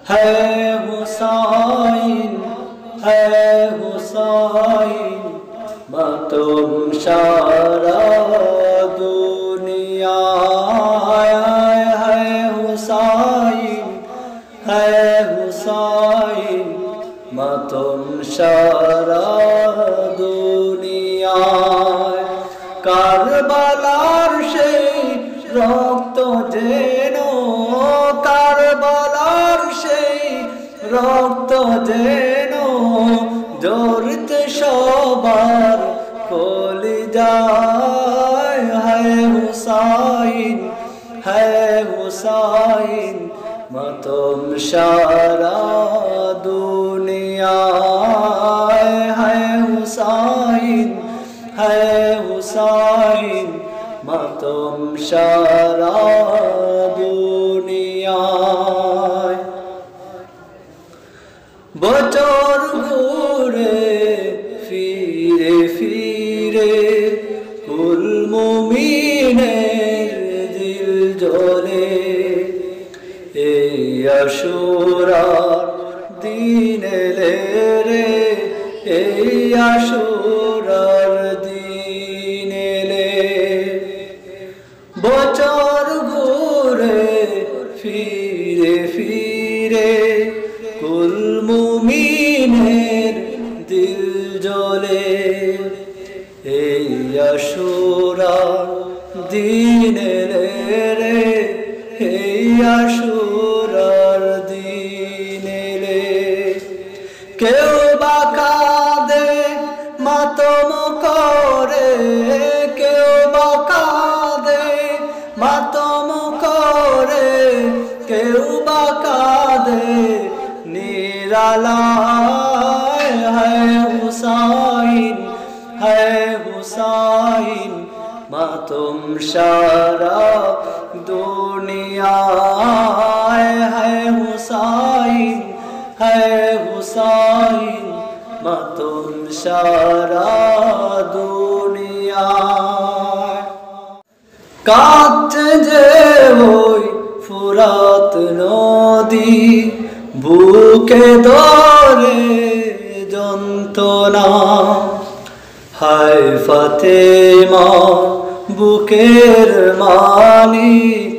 है हुसैन है हुसैन तुम सारा दुनिया है हुसैन तुम सारा दुनिया কারবালার সেই রক্ত যেন কারবালার সেই রক্ত যেন ঝরতে সবার কলিজায় হায় হুসাইন তুম সারা দুনিয়ায় হায় হুসাইন তুম সারা দুনিয়ায় বছর ঘুরে ফিরে ফিরে কুল মুমিনের দিল জ্বলে এই আশুরার দিন এলে রে এই আশুরার দিন এলে বছর ঘুরে ফিরে ফিরে কুল মুমিনের দিল জ্বলে এই আশুরার দিন এলে রে এই আশুরার দিন এলে কেউ বা কাঁদে মাতম করে কেউ বা কাঁদে মাতম করে কেউ বা কাঁদে নিরালায় হায় হুসাইন তুম সারা দুনিয়ায় হায় হুসাইন তুম সারা দুনিয়ায় কাঁদছে যে ওই ফুরাত নদী বুকে ধরে যন্ত্রণা হায় ফাতেমা বুকের মানিক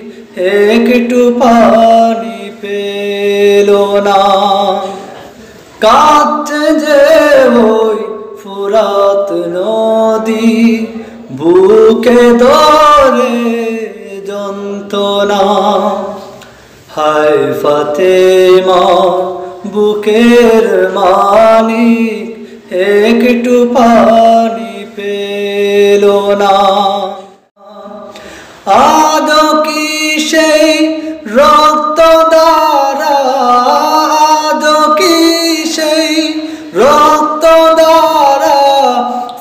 একটু পানি পেল না কাঁদছে যে ওই ফুরাত নদী বুকে ধরে যন্ত্রণা হায় ফাতেমা বুকের মানিক একটু পানি পেল না আদো কি সেই রক্ত দ্বারা আদো কি সেই রক্ত দ্বারা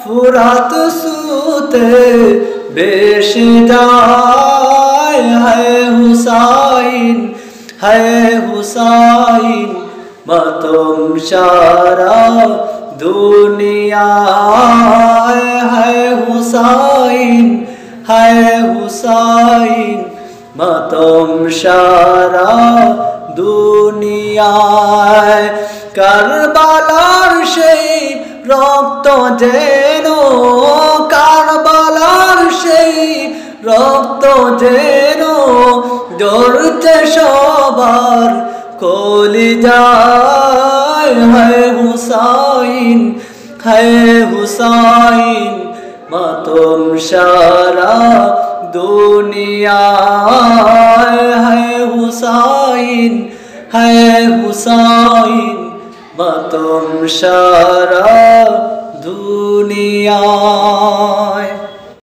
ফুরাত সুতে বেশি যায় হায় হুসাইন তুম সারা দুনিয়ায় হায় হুসাইন তুম সারা দুনিয়ায় কারবালার সেই রক্ত যেন কারবালার সেই রক্ত যেন ঝরতে সবার কলিজায় হায় হুসাইন তুম সারা দুনিয়ায় হায় হুসাইন তুম সারা দুনিয়া।